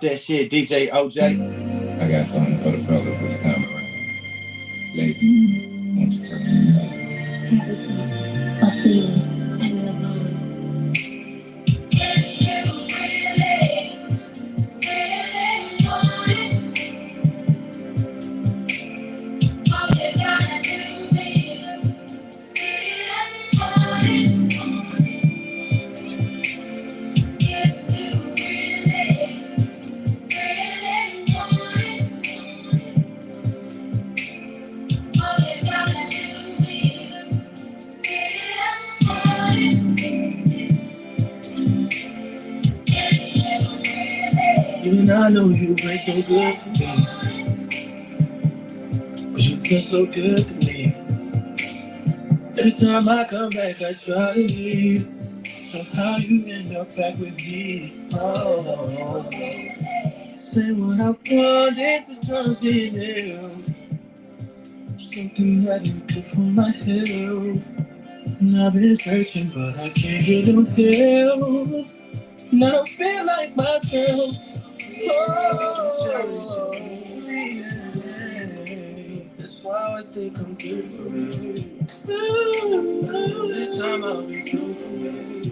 that shit, DJ OJ. I got something for the fellas that's coming around. Lady, won't you tell You and I know you ain't no good for me, cause you feel so good to me. Every time I come back, I try to leave. So how you end up back with me? Oh, say what I wanted to something else, something that ain't good for my health. And I've been searching, but I can't get no help. And I don't feel like myself. Oh, yeah. That's why I say come through for me. This time I'll be true for me.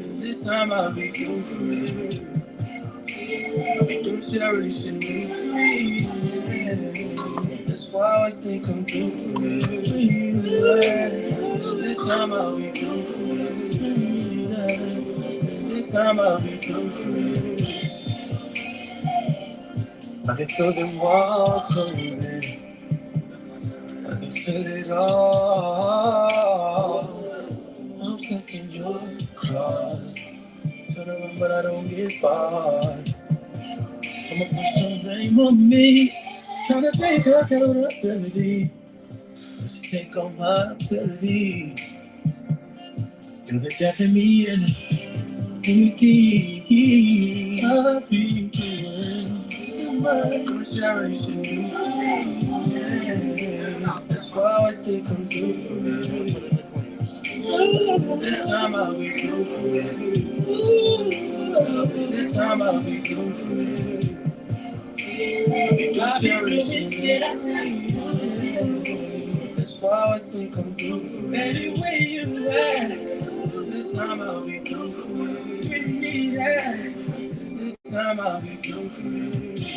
This time I'll be true for me. I'll be doing shit I really shouldn't do for me. That's why I say come through for me. This time I'll be true for me. This time I'll be true for me. I can feel the walls closing. I can feel it all. I'm stuck in your claws. Trying to run, but I don't get far. I'ma put some blame on me. Trying to take accountability. But you take all my ability. You're the death in me and the key. I'll be doing my good generation. Yeah. That's why I say come through for me. This time I'll be true for me. This time I'll be true for me. I'll be really shit I see. That's why I say come through for me. Anywhere you at, this time I'll be true for me. Bring me that. This time I'll be true for me.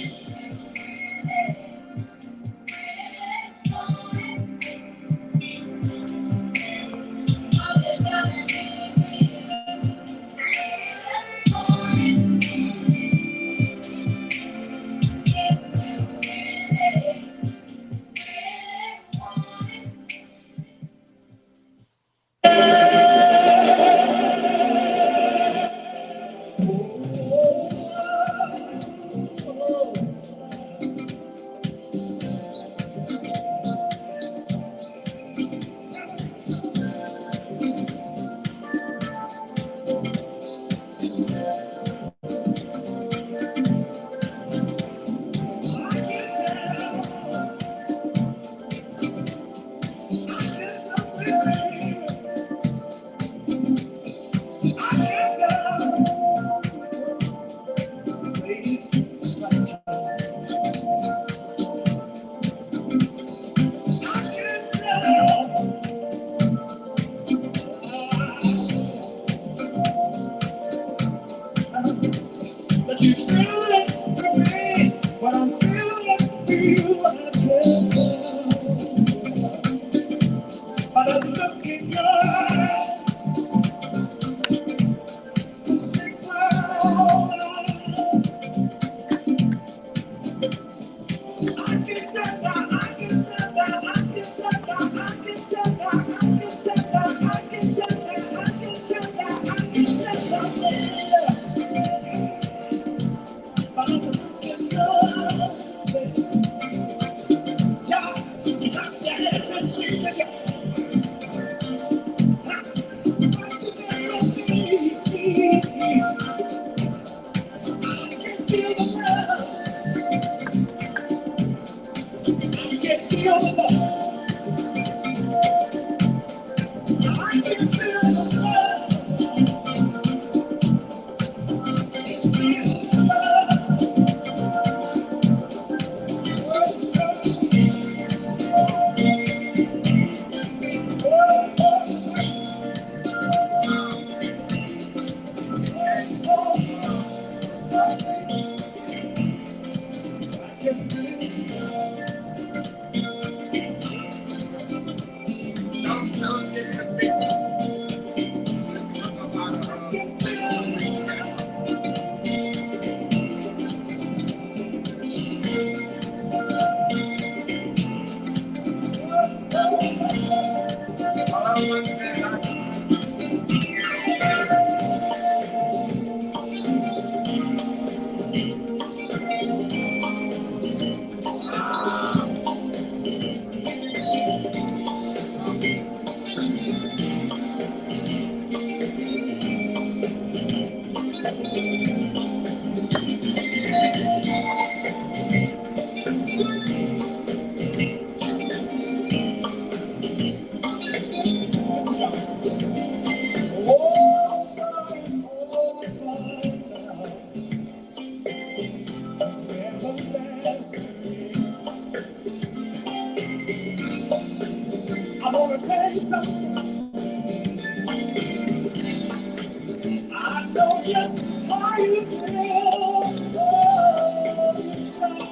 just how you feel. Oh, you try,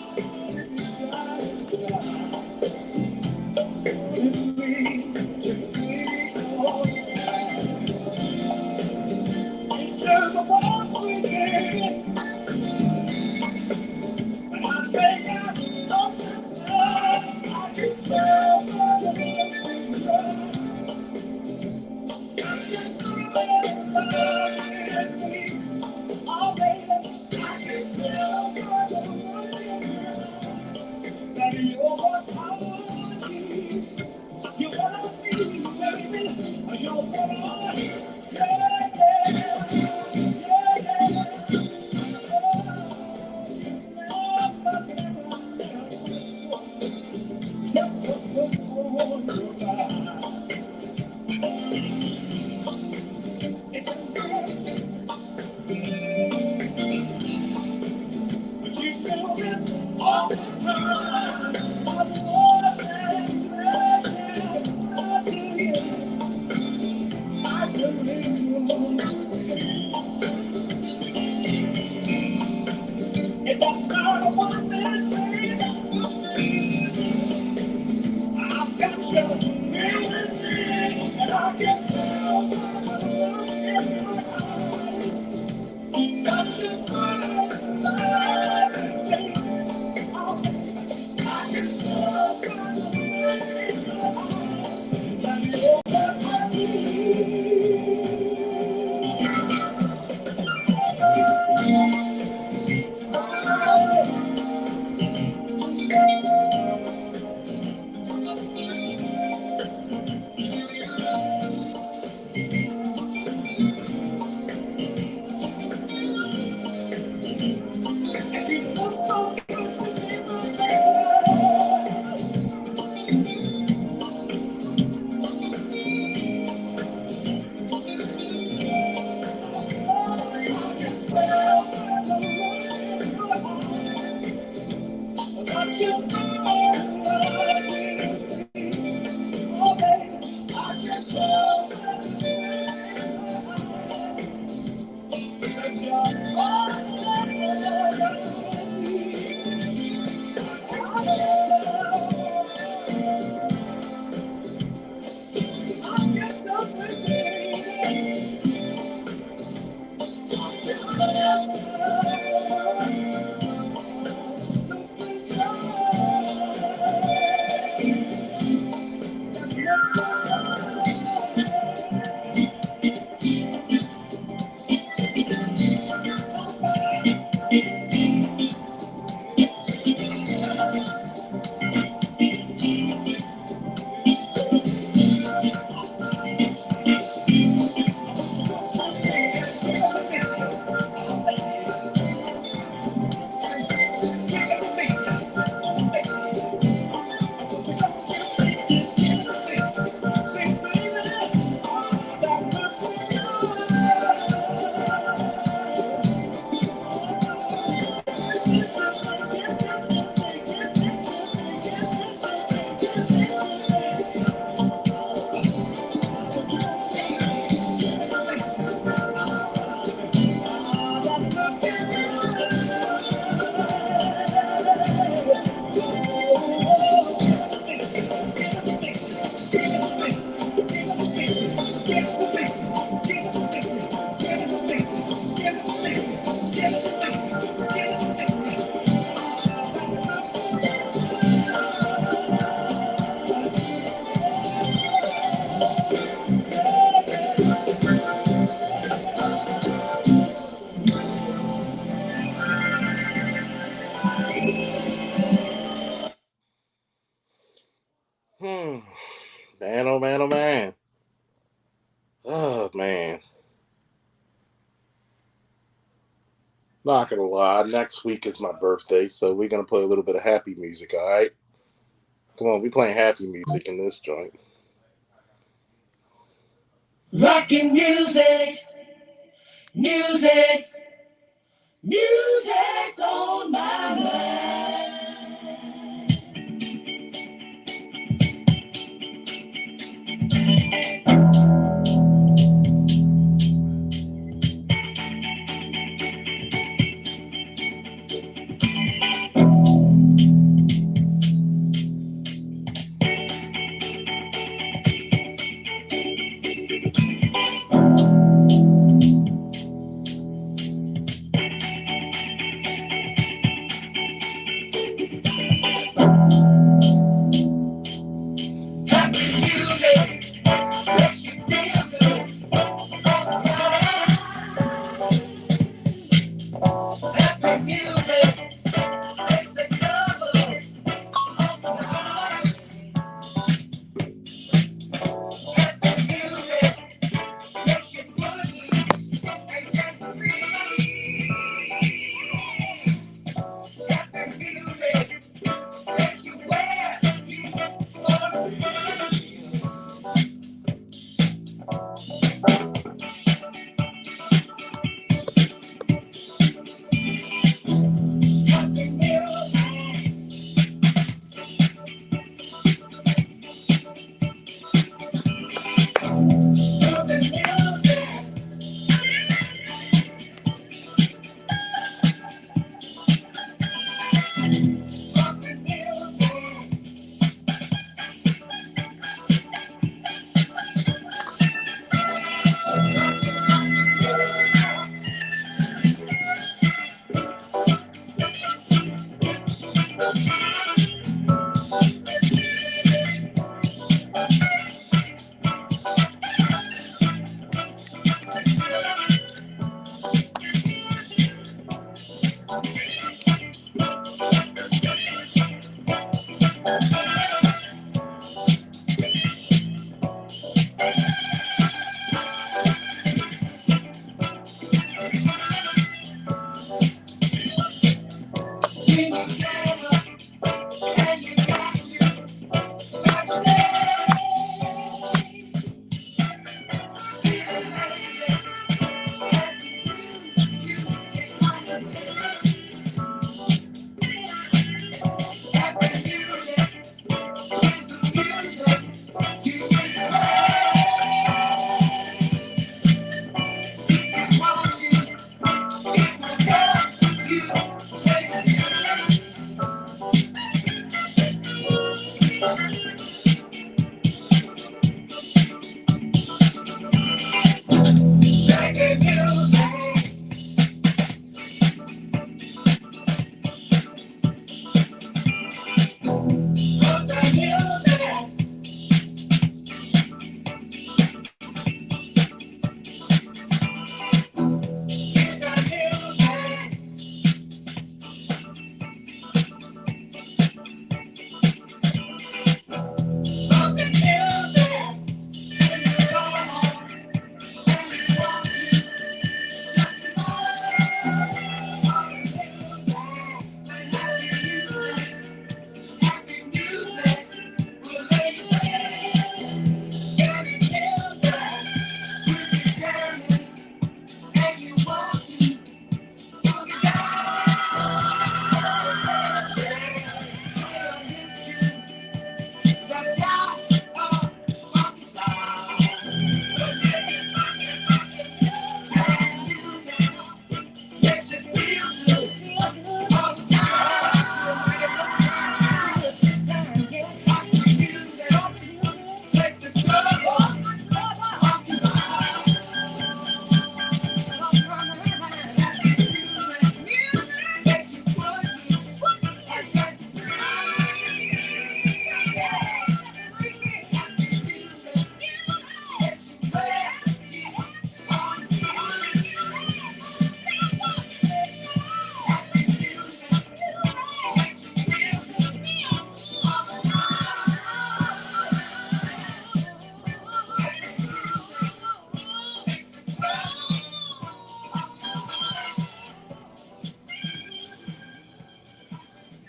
with me, just be all. It's just a walk with me, and I may not understand. I can tell by the way you love. I'm just feeling in love with me. Oh, baby, I can tell by the way you love that you're what I wanna be. You wanna be, baby. You wanna, yeah, yeah, yeah, yeah. Just a whisper on your mind. But you feel this all the time. I wanna to you. I really do. It don't matter what they say. I've got you with me, and I can tell by the look in your eyes. Got you good, like me. Oh, I can tell by the look in your eyes that you're what I And you look so good to me, my baby. I can tell by the look in your eyes that you're what I oh, baby, I can tell by the look in your eyes. Man, oh man, oh man. Oh man. Not gonna lie, next week is my birthday, so we're gonna play a little bit of happy music, alright? Come on, we playing happy music in this joint. Rockin' music, music, music on my mind.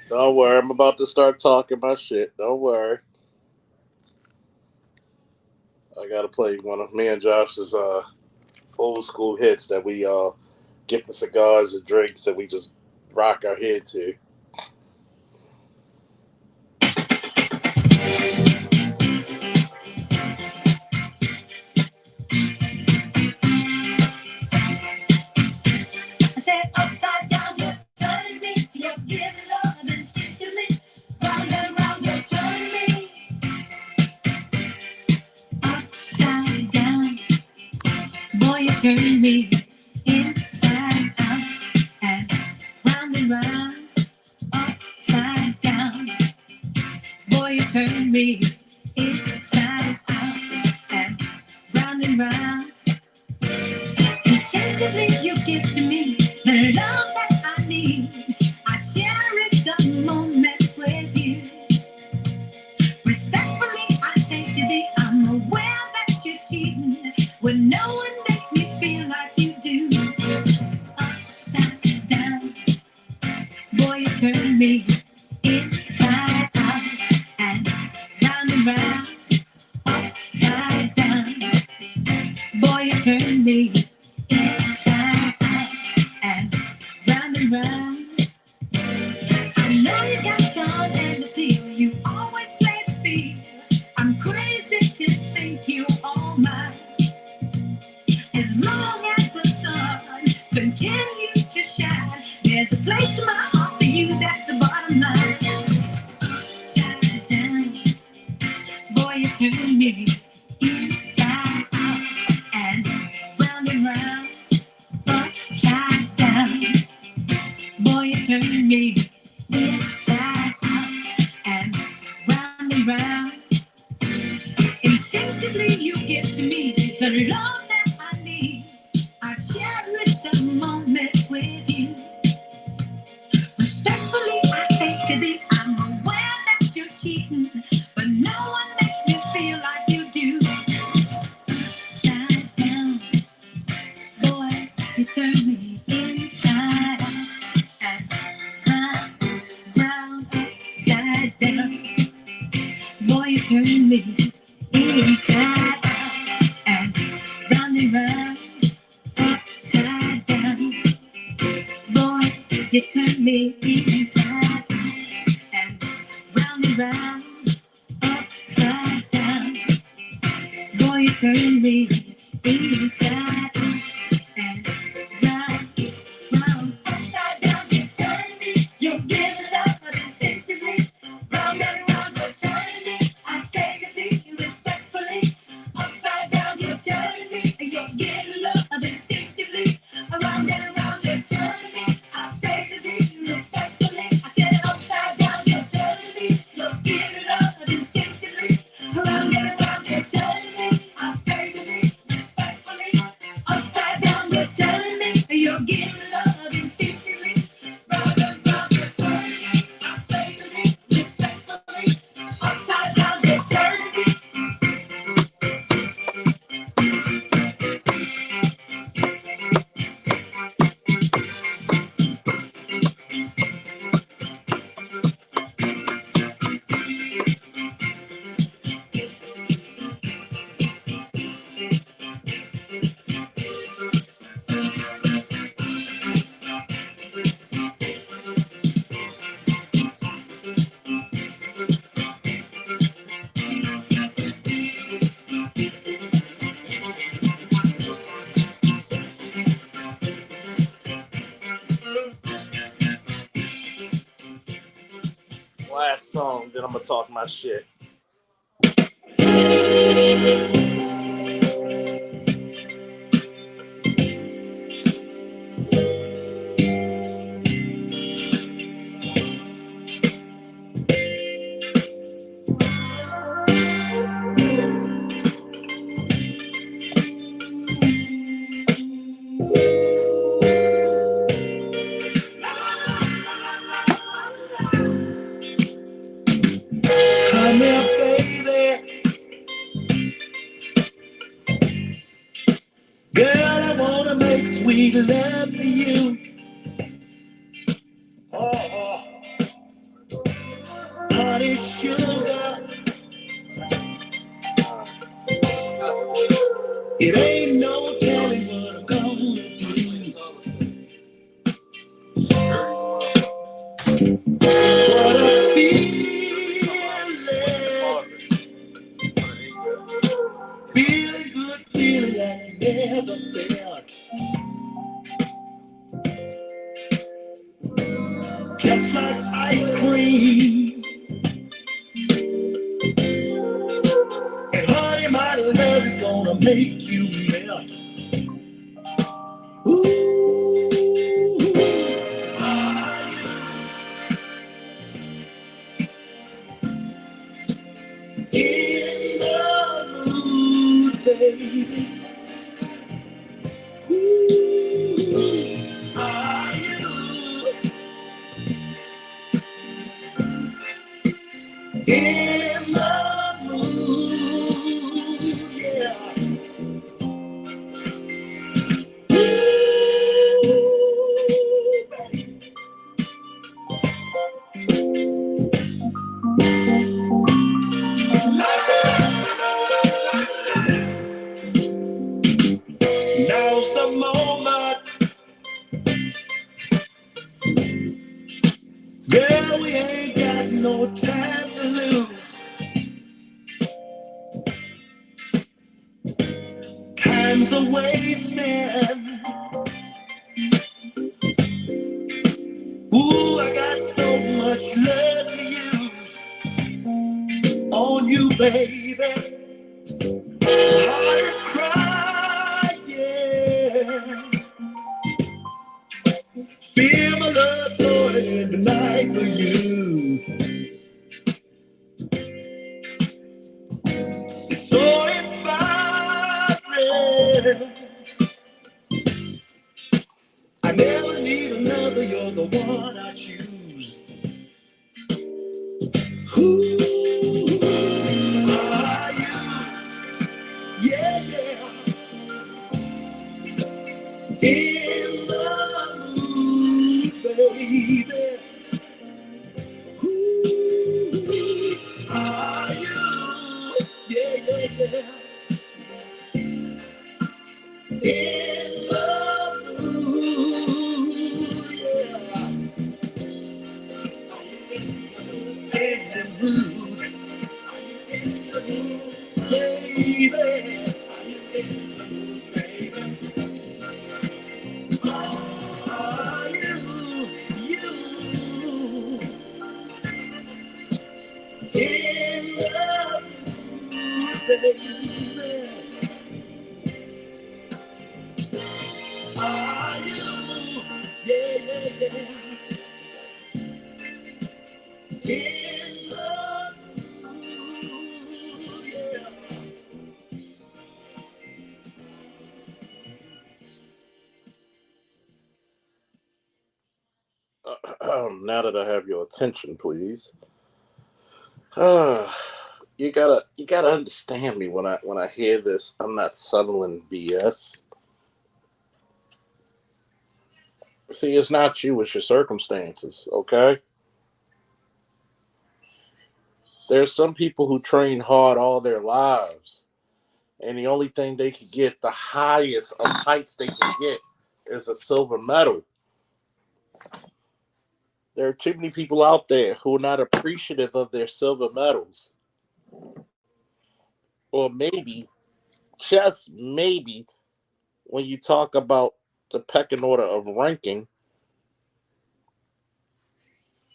Don't worry, I'm about to start talking my shit. Don't worry. I gotta play one of me and Josh's old school hits that we get the cigars and drinks that we just rock our head to. I said upside down, you're turning me. You're giving love instinctively. Round and round, you're turning me. Upside down, boy, you turn me inside out and round, upside down. Boy, you turn me inside out and round. Instinctively, you give to me the love that I need. I cherish the moments with you. Respectfully, I say to thee, I'm aware that you're cheating when no one makes me feel like you do. Upside down, boy, you turn me inside out and round. Upside down, boy, you turn me inside out and round. I know you got fun and appeal. You always play the field. I'm crazy to think you're all mine. As long as the sun continues to shine, there's a place in my heart for you. That's the bottom line. Upside down, boy, you turn me inside out and round. Upside down, boy, you turn me inside out and round. Instinctively, you give to me the love that I need. You turn me inside out and round, upside down. Boy, you turn me inside out and round, upside down. Boy, you turn me inside and round, upside down. Boy, you turn me inside and round, upside down. You turn me, you give it up instinctively. Round and round, you're turning me. I say to thee respectfully. Upside down, you're turning me. You're giving love instinctively. Around and around, you're turning me. I say to thee respectfully. I said upside down, you're turning me. You're giving love instinctively. Around and around, you're turning me. I say to thee respectfully. Upside down, you're turning me. You're giving love instinctively. Round and round, you're turning me. I say to thee respectfully. Upside down, you're turning me. Last song, then I'm gonna talk my shit. Come here, baby. Girl, I wanna make sweet love to you. Oh, honey, sugar. It ain't no telling what I'm gonna do. What a feeling. Feeling good, feeling like you never felt. Just like ice cream. And honey, my love is gonna make you melt. Ooh, are you in the mood, baby? Ooh, are you in the mood? Yeah. Now's the moment. Girl, we ain't got no time to lose. Time's a wasting. Ooh, I got so much love to use on you, baby. Heart is crying. Feel my love going in tonight for you. It's so inspiring. I never need another, you're the one I choose. Who are you? Yeah, yeah. In the mood, baby. Who are you? Yeah, yeah, yeah. In the mood, yeah. In the mood, baby. Are you? You. In the mood, baby. Are you? Yeah, yeah, yeah. In the mood, yeah. Now that I have your attention, please. You gotta understand me when I hear this. I'm not settling BS. See, it's not you, it's your circumstances, okay? There's some people who train hard all their lives, and the only thing they can get, the highest of heights they can get, is a silver medal. There are too many people out there who are not appreciative of their silver medals. Or maybe, just maybe, when you talk about the pecking order of ranking,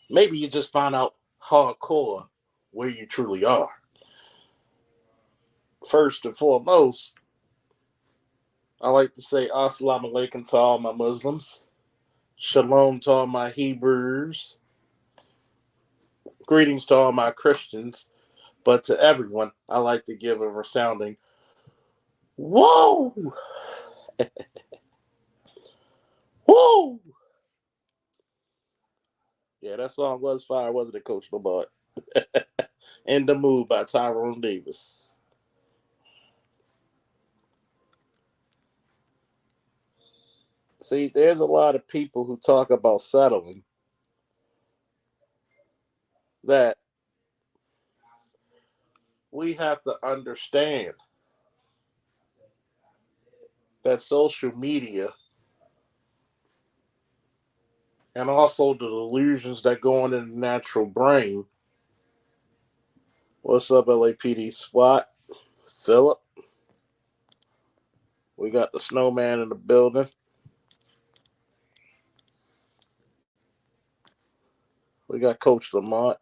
maybe you just find out hardcore where you truly are. First and foremost, I like to say Assalamu alaikum to all my Muslims. Shalom to all my Hebrews. Greetings to all my Christians. But to everyone, I like to give a resounding whoa! Whoa! Yeah, that song was fire, wasn't it, Coach Lamont? In the Mood by Tyrone Davis. See, there's a lot of people who talk about settling that we have to understand that social media and also the delusions that go on in the natural brain. What's up, LAPD SWAT? Philip. We got the snowman in the building. We got Coach Lamont.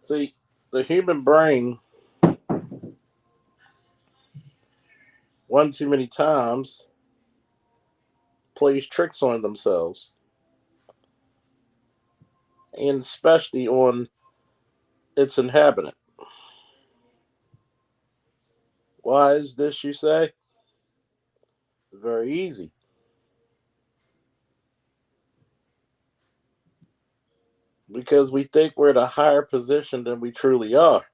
See, the human brain, one too many times, plays tricks on themselves, and especially on its inhabitant. Why is this, you say? Very easy. Because we think we're at a higher position than we truly are.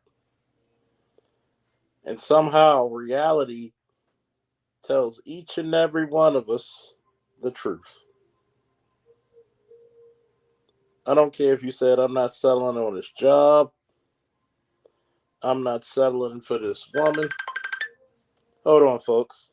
And somehow reality tells each and every one of us the truth. I don't care if you said, I'm not settling on this job, I'm not settling for this woman. Hold on, folks.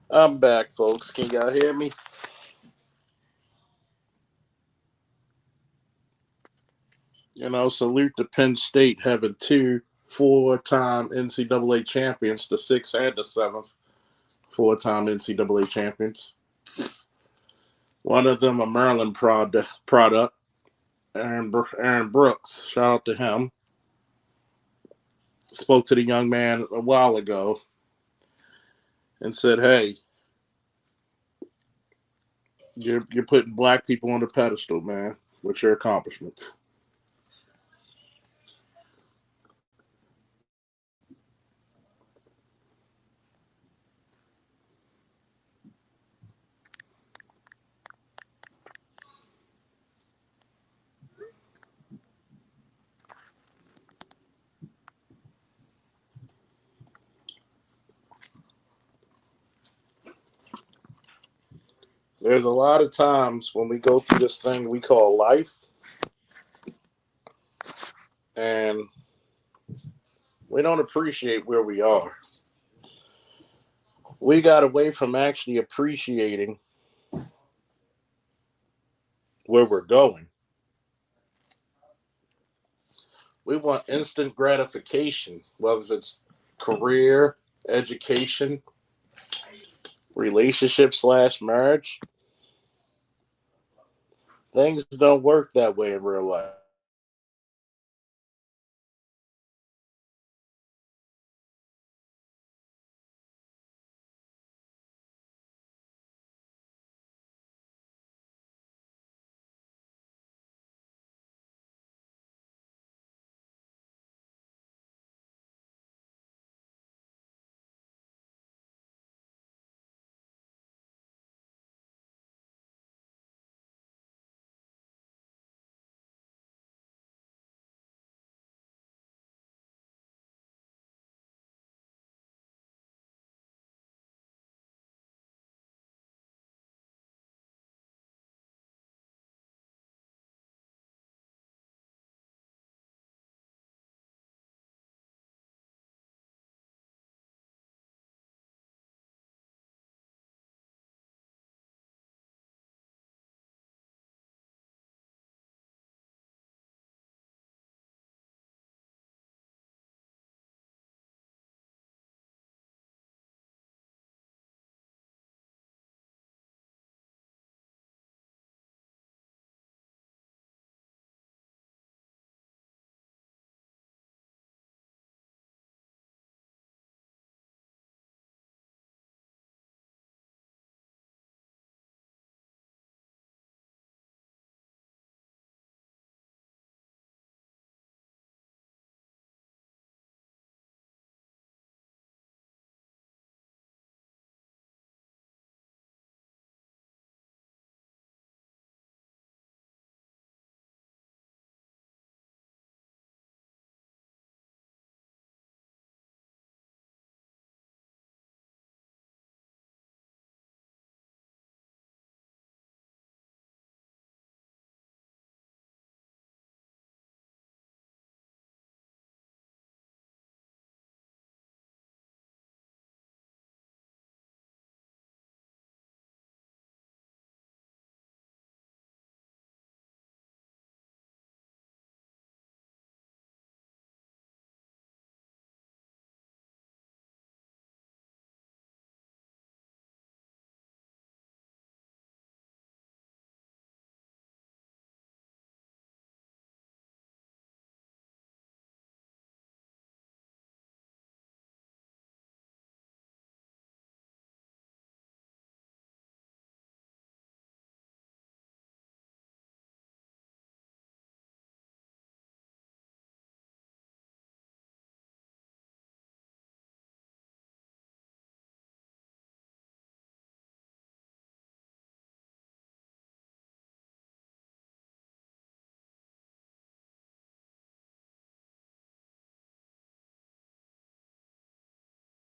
I'm back, folks. Can y'all hear me? Salute to Penn State having two four-time NCAA champions, the sixth and the seventh four-time NCAA champions. One of them a Maryland product, Aaron Brooks. Shout out to him. Spoke to the young man a while ago and said, "Hey, you're putting black people on the pedestal, man, with your accomplishments." There's a lot of times when we go through this thing we call life, and we don't appreciate where we are. We got away from actually appreciating where we're going. We want instant gratification, whether it's career, education, relationship/marriage. Things don't work that way in real life.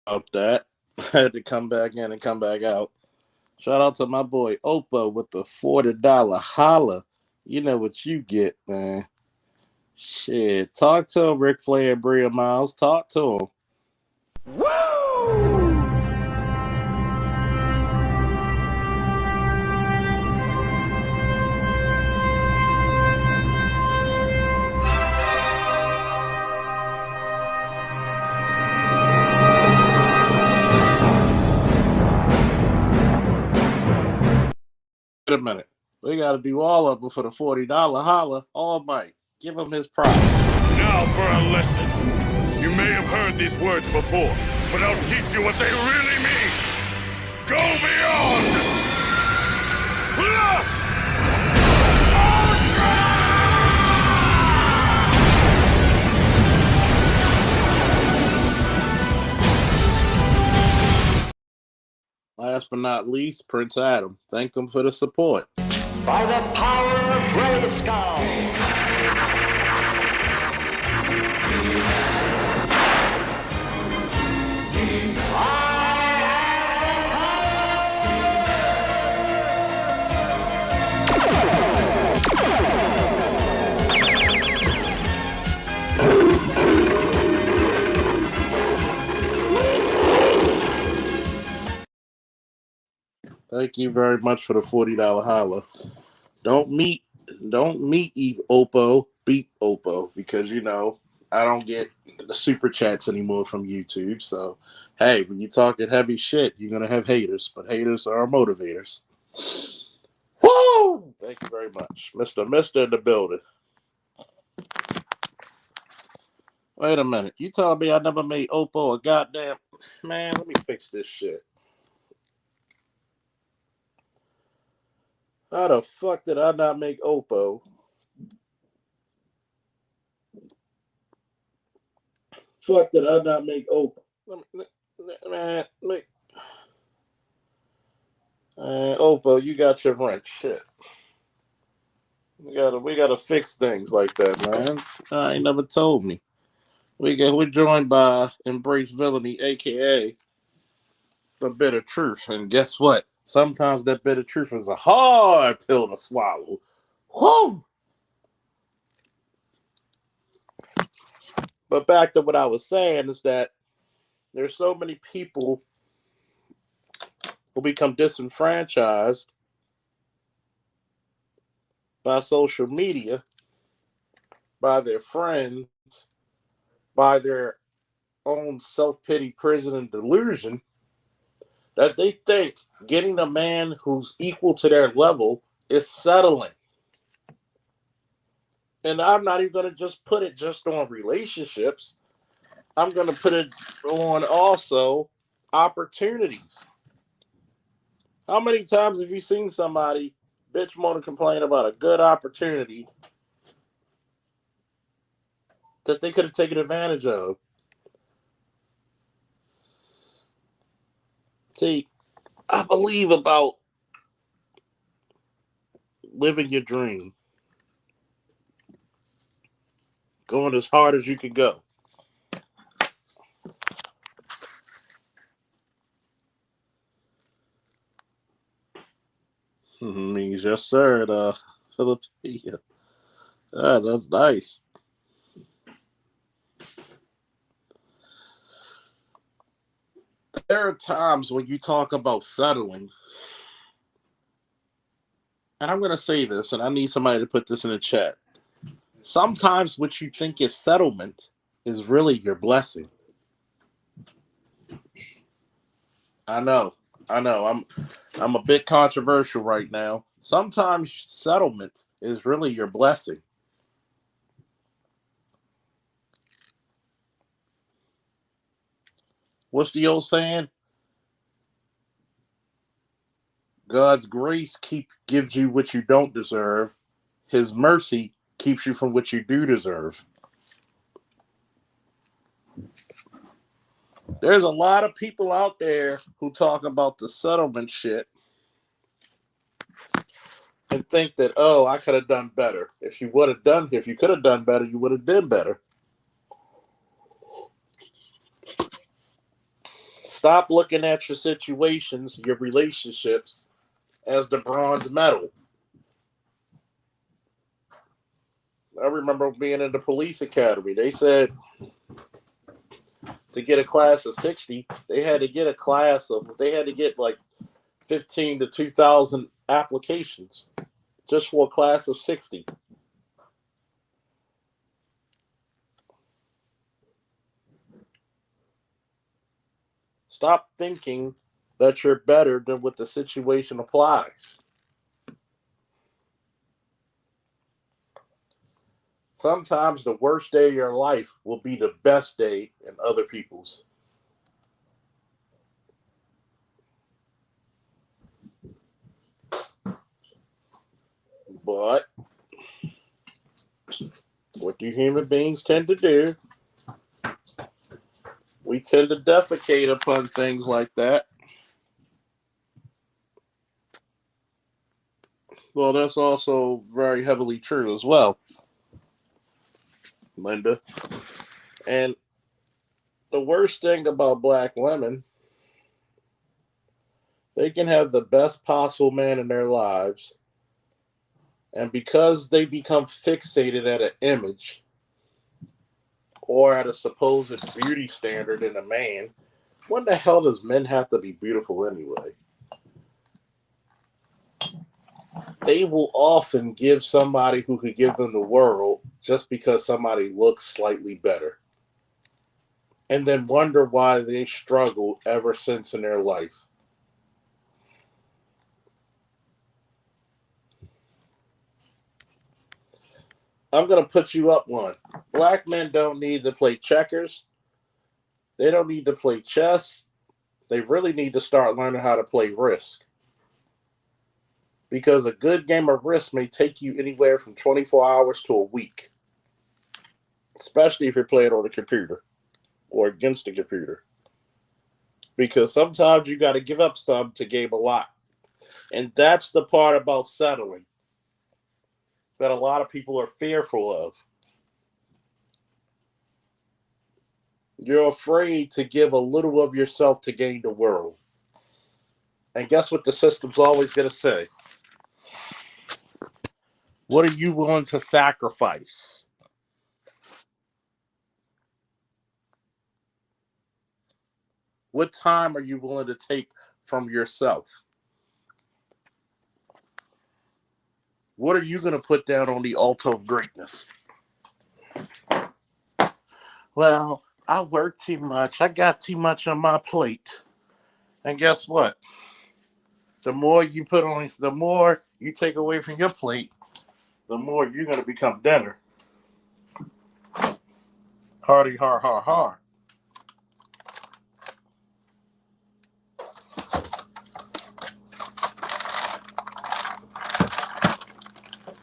About that, I had to come back in and come back out. Shout out to my boy Opa with the $40 holla. You know what you get, man. Shit. Talk to him, Ric Flair and Bria Miles. Talk to him. Woo! a minute. We got to do all of them for the $40 holla. All might. Give him his props. Now for a lesson. You may have heard these words before, but I'll teach you what they really mean. Go beyond. Plus. Last but not least, Prince Adam. Thank him for the support. By the power of Grayskull. Thank you very much for the $40 holla. Don't meet Oppo, beat Oppo, because I don't get the super chats anymore from YouTube. So hey, when you're talking heavy shit, you're gonna have haters, but haters are our motivators. Woo! Thank you very much. Mr. in the building. Wait a minute. You telling me I never made Oppo a goddamn man? Let me fix this shit. How the fuck did I not make Oppo? Fuck did I not make Oppo? Oppo, you got your wrench. Shit. We gotta fix things like that, man. I ain't never told me. We're joined by Embrace Villainy, aka the bitter truth. And guess what? Sometimes that bitter truth is a hard pill to swallow. Whoa! But back to what I was saying is that there's so many people who become disenfranchised by social media, by their friends, by their own self-pity, prison, and delusion, that they think getting a man who's equal to their level is settling. And I'm not even going to just put it just on relationships. I'm going to put it on also opportunities. How many times have you seen somebody bitch moan and complain about a good opportunity that they could have taken advantage of? See, I believe about living your dream, going as hard as you can go. Means yes, sir. Philadelphia. That's nice. There are times when you talk about settling, and I'm going to say this, and I need somebody to put this in the chat. Sometimes what you think is settlement is really your blessing. I know. I'm a bit controversial right now. Sometimes settlement is really your blessing. What's the old saying? God's grace gives you what you don't deserve. His mercy keeps you from what you do deserve. There's a lot of people out there who talk about the settlement shit and think that, oh, I could have done better. If you could have done better, you would have been better. Stop looking at your situations, your relationships, as the bronze medal. I remember being in the police academy. They said to get a class of 60, they had to get like 15 to 2,000 applications just for a class of 60. Stop thinking that you're better than what the situation applies. Sometimes the worst day of your life will be the best day in other people's. But what do human beings tend to do? We tend to defecate upon things like that. Well, that's also very heavily true as well, Linda. And the worst thing about black women, they can have the best possible man in their lives. And because they become fixated at an image or at a supposed beauty standard in a man, when the hell does men have to be beautiful anyway? They will often give somebody who could give them the world just because somebody looks slightly better. And then wonder why they struggle ever since in their life. I'm going to put you up one. Black men don't need to play checkers. They don't need to play chess. They really need to start learning how to play Risk. Because a good game of Risk may take you anywhere from 24 hours to a week. Especially if you're playing on a computer or against a computer. Because sometimes you got to give up some to gain a lot. And that's the part about settling that a lot of people are fearful of. You're afraid to give a little of yourself to gain the world. And guess what the system's always going to say? What are you willing to sacrifice? What time are you willing to take from yourself? What are you going to put down on the altar of greatness? Well, I work too much. I got too much on my plate. And guess what? The more you put on, the more you take away from your plate, the more you're going to become dinner. Hardy, har, har, har.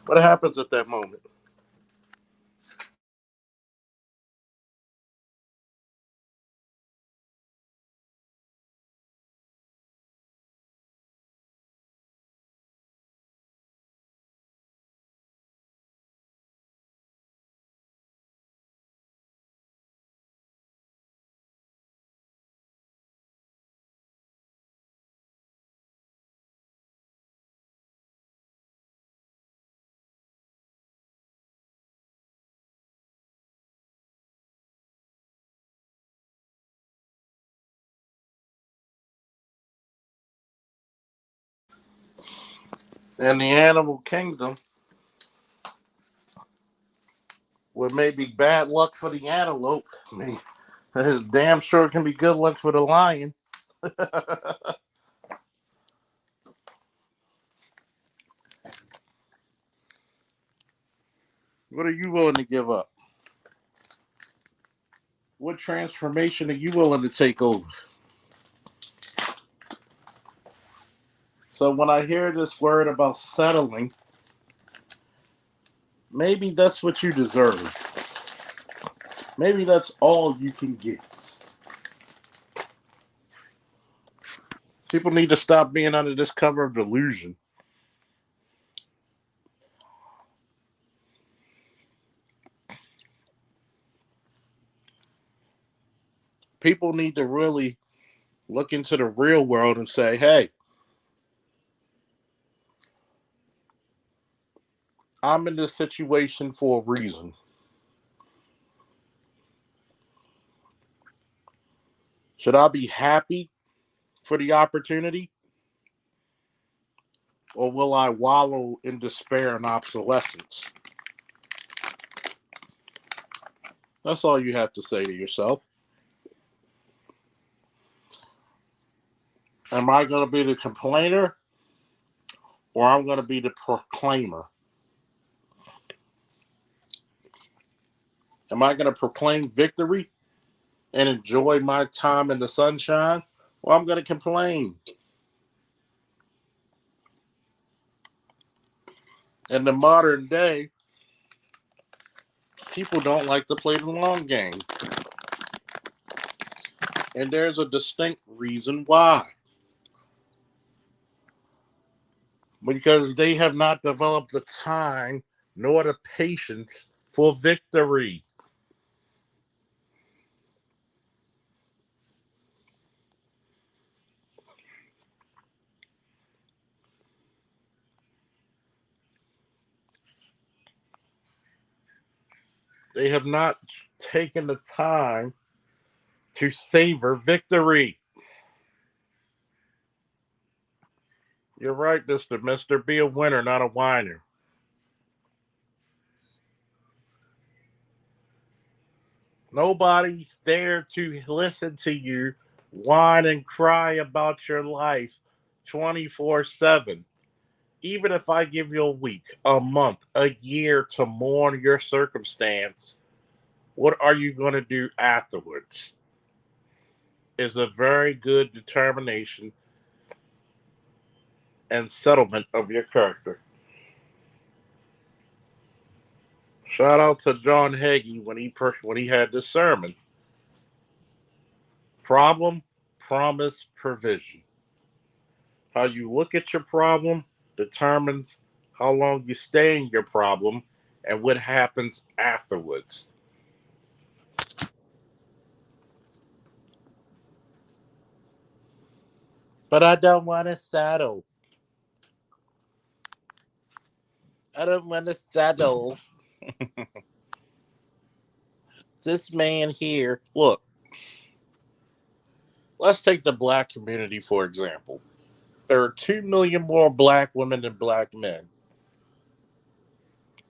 What happens at that moment? In the animal kingdom, what may be bad luck for the antelope, damn sure it can be good luck for the lion. What are you willing to give up? What transformation are you willing to take over? So when I hear this word about settling, maybe that's what you deserve. Maybe that's all you can get. People need to stop being under this cover of delusion. People need to really look into the real world and say, hey, I'm in this situation for a reason. Should I be happy for the opportunity? Or will I wallow in despair and obsolescence? That's all you have to say to yourself. Am I going to be the complainer or I'm going to be the proclaimer? Am I going to proclaim victory and enjoy my time in the sunshine? Well, I'm going to complain. In the modern day, people don't like to play the long game. And there's a distinct reason why. Because they have not developed the time nor the patience for victory. They have not taken the time to savor victory. You're right, Mr. Mister. Be a winner, not a whiner. Nobody's there to listen to you whine and cry about your life 24/7. Even if I give you a week, a month, a year to mourn your circumstance, what are you going to do afterwards? Is a very good determination and settlement of your character. Shout out to John Hagee when he had this sermon. Problem, promise, provision. How you look at your problem determines how long you stay in your problem and what happens afterwards. But I don't want to settle. I don't want to settle. This man here. Look, let's take the black community for example. There are 2 million more black women than black men.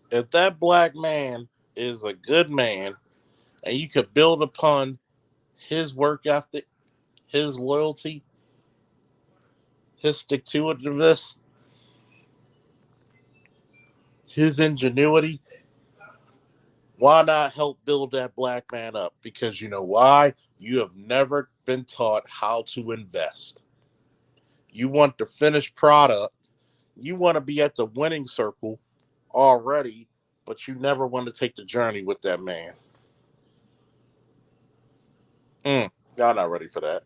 If that black man is a good man and you could build upon his work ethic, his loyalty, his stick to itiveness, his ingenuity, why not help build that black man up? Because you know why? You have never been taught how to invest. You want the finished product. You want to be at the winning circle already, but you never want to take the journey with that man. Y'all not ready for that.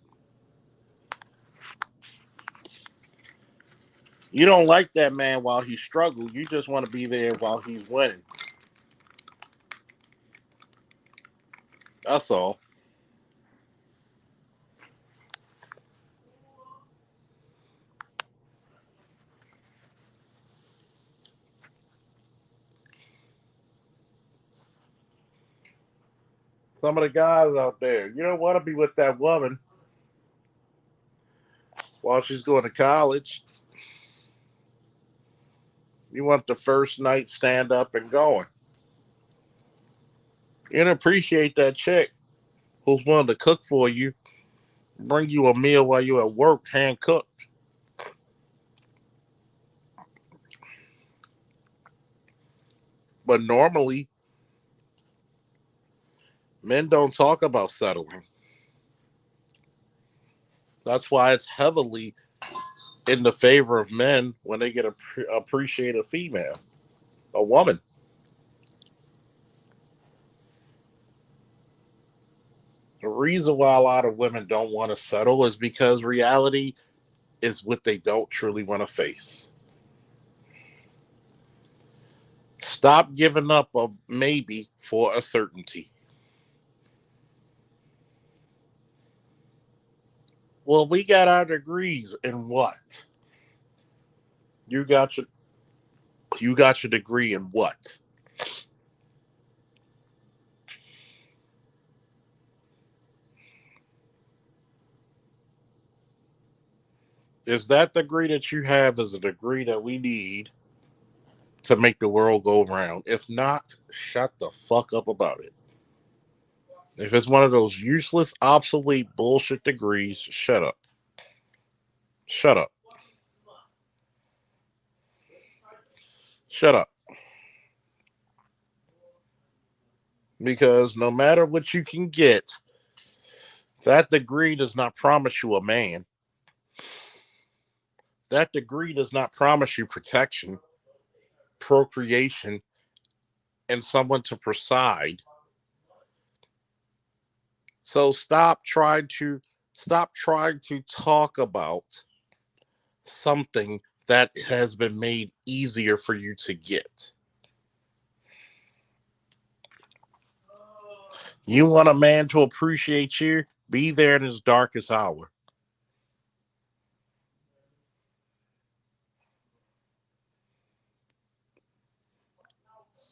You don't like that man while he struggles. You just want to be there while he's winning. That's all. Some of the guys out there, you don't want to be with that woman while she's going to college. You want the first night stand up and going. You don't appreciate that chick who's willing to cook for you, bring you a meal while you're at work, hand cooked. But normally, men don't talk about settling. That's why it's heavily in the favor of men when they get appreciate a female, a woman. The reason why a lot of women don't want to settle is because reality is what they don't truly want to face. Stop giving up a maybe for a certainty. Well, we got our degrees in what? You got your degree in what? Is that degree that you have is a degree that we need to make the world go round? If not, shut the fuck up about it. If it's one of those useless, obsolete bullshit degrees, shut up. Shut up. Shut up. Because no matter what you can get, that degree does not promise you a man. That degree does not promise you protection, procreation, and someone to preside. So stop trying to talk about something that has been made easier for you to get. You want a man to appreciate you? Be there in his darkest hour.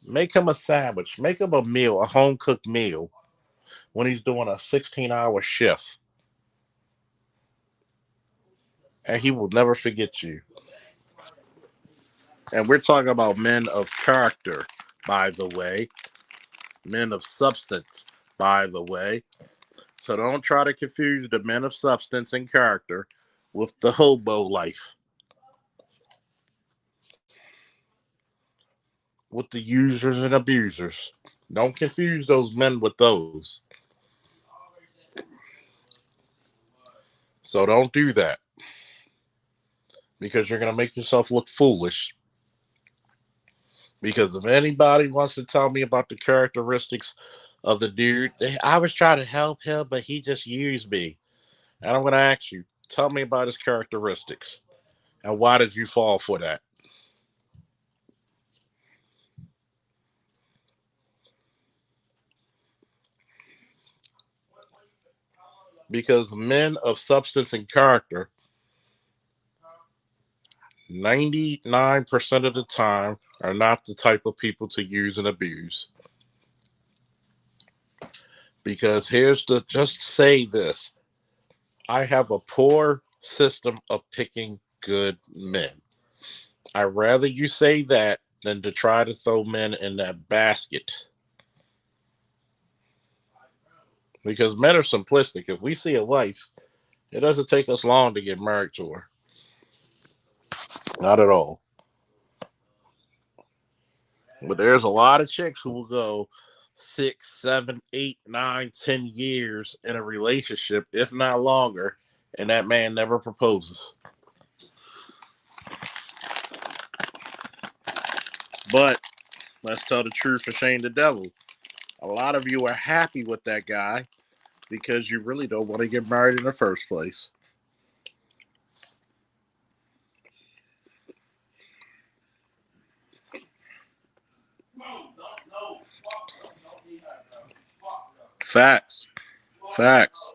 Make him a sandwich. Make him a meal, a home cooked meal when he's doing a 16-hour shift. And he will never forget you. And we're talking about men of character, by the way. Men of substance, by the way. So don't try to confuse the men of substance and character with the hobo life, with the users and abusers. Don't confuse those men with those. So don't do that because you're going to make yourself look foolish. Because if anybody wants to tell me about the characteristics of the dude, I was trying to help him, but he just used me. And I'm going to ask you, tell me about his characteristics. And why did you fall for that? Because men of substance and character, 99% of the time, are not the type of people to use and abuse. Because just say this: I have a poor system of picking good men. I'd rather you say that than to try to throw men in that basket. Because men are simplistic. If we see a wife, it doesn't take us long to get married to her. Not at all. But there's a lot of chicks who will go 6, 7, 8, 9, 10 years in a relationship, if not longer, and that man never proposes. But let's tell the truth and shame the devil. A lot of you are happy with that guy because you really don't want to get married in the first place. Facts. Facts.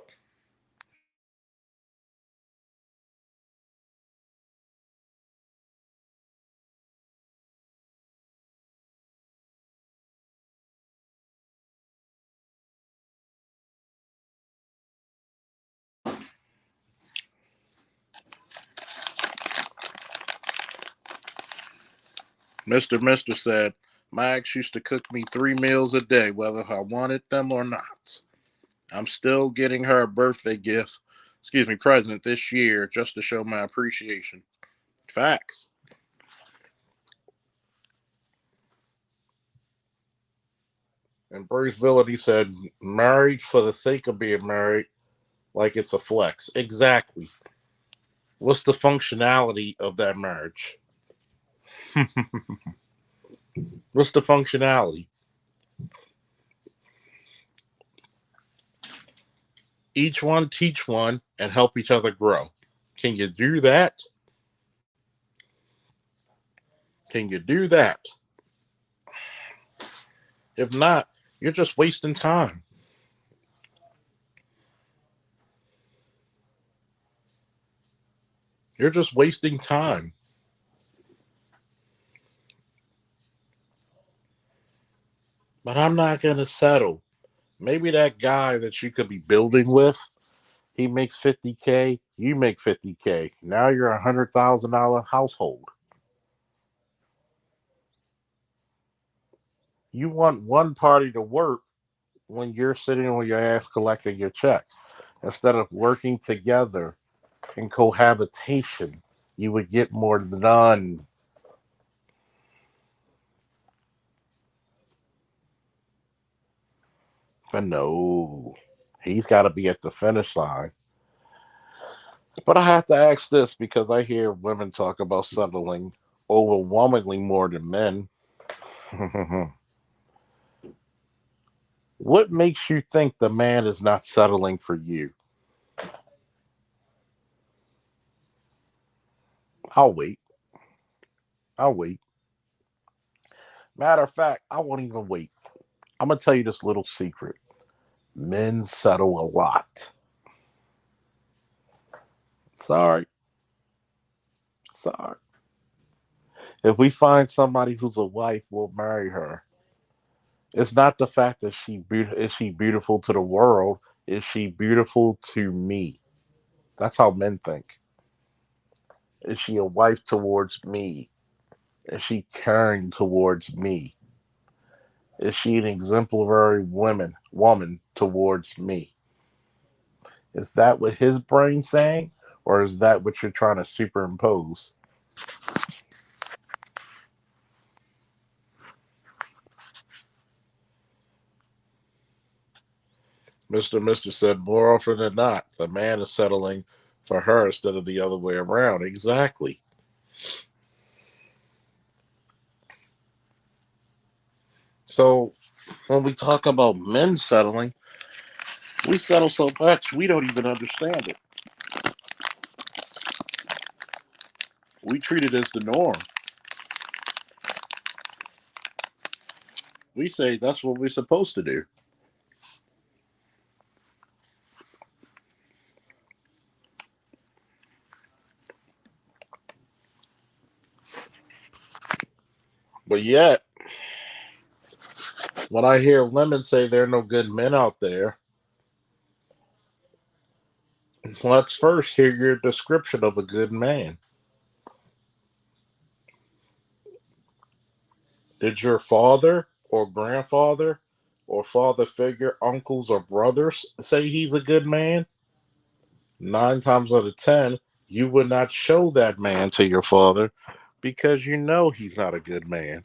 Mr. said, my ex used to cook me 3 meals a day, whether I wanted them or not. I'm still getting her a birthday gift, present this year just to show my appreciation. Facts. And Bruce Villainy said, married for the sake of being married, like it's a flex. Exactly. What's the functionality of that marriage? What's the functionality? Each one teach one and help each other grow. Can you do that? Can you do that? If not, you're just wasting time. You're just wasting time. But I'm not going to settle. Maybe that guy that you could be building with, he makes 50K, you make 50K. Now you're a $100,000 household. You want one party to work when you're sitting on your ass collecting your check. Instead of working together in cohabitation, you would get more done. But no, he's got to be at the finish line. But I have to ask this because I hear women talk about settling overwhelmingly more than men. What makes you think the man is not settling for you? I'll wait. I'll wait. Matter of fact, I won't even wait. I'm going to tell you this little secret. Men settle a lot. Sorry. Sorry. If we find somebody who's a wife, we'll marry her. It's not the fact that is she beautiful to the world. Is she beautiful to me? That's how men think. Is she a wife towards me? Is she caring towards me? Is she an exemplary woman towards me? Is that what his brain's saying? Or is that what you're trying to superimpose? Mr. said more often than not, the man is settling for her instead of the other way around. Exactly. So when we talk about men settling, we settle so much we don't even understand it. We treat it as the norm. We say that's what we're supposed to do. But yet, when I hear women say there are no good men out there, let's first hear your description of a good man. Did your father or grandfather or father figure, uncles or brothers say he's a good man? 9 times out of 10, you would not show that man to your father because you know he's not a good man.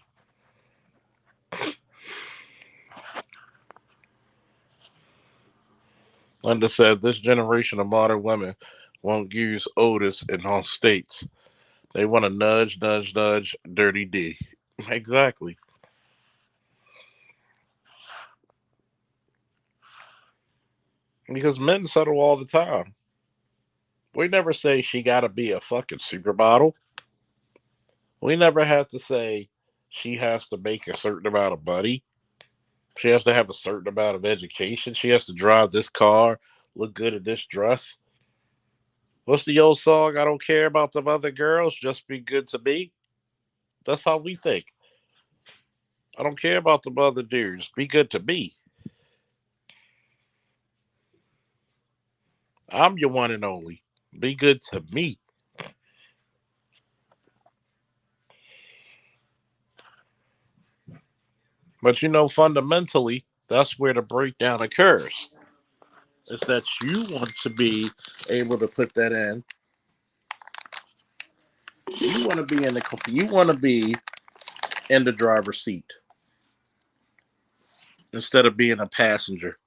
Linda said, this generation of modern women won't use Otis in all states. They want to nudge, nudge, nudge, dirty D. Exactly. Because men settle all the time. We never say she got to be a fucking supermodel. We never have to say she has to make a certain amount of money. She has to have a certain amount of education. She has to drive this car, look good in this dress. What's the old song? I don't care about them other girls, just be good to me. That's how we think. I don't care about them other dudes. Be good to me. I'm your one and only. Be good to me. But fundamentally, that's where the breakdown occurs. Is that you want to be able to put that in. You want to be in the driver's seat instead of being a passenger.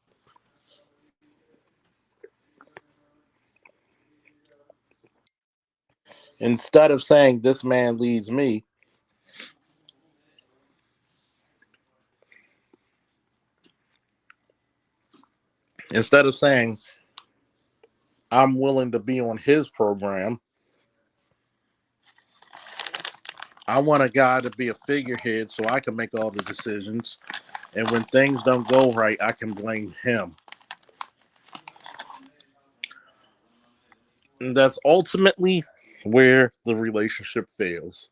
Instead of saying this man leads me, instead of saying I'm willing to be on his program, I want a guy to be a figurehead so I can make all the decisions. And when things don't go right, I can blame him. And that's ultimately where the relationship fails.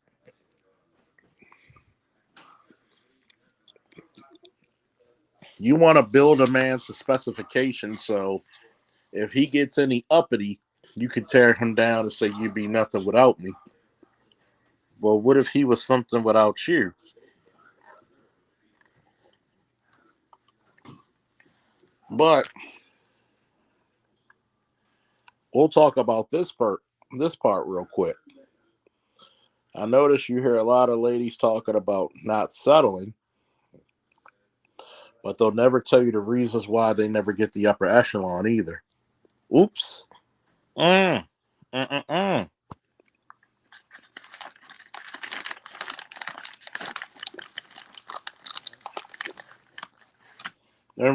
You want to build a man to specifications, so if he gets any uppity, you could tear him down and say you'd be nothing without me. Well, what if he was something without you? But we'll talk about this part real quick. I notice you hear a lot of ladies talking about not settling, But they'll never tell you the reasons why they never get the upper echelon either. Oops. Mm. And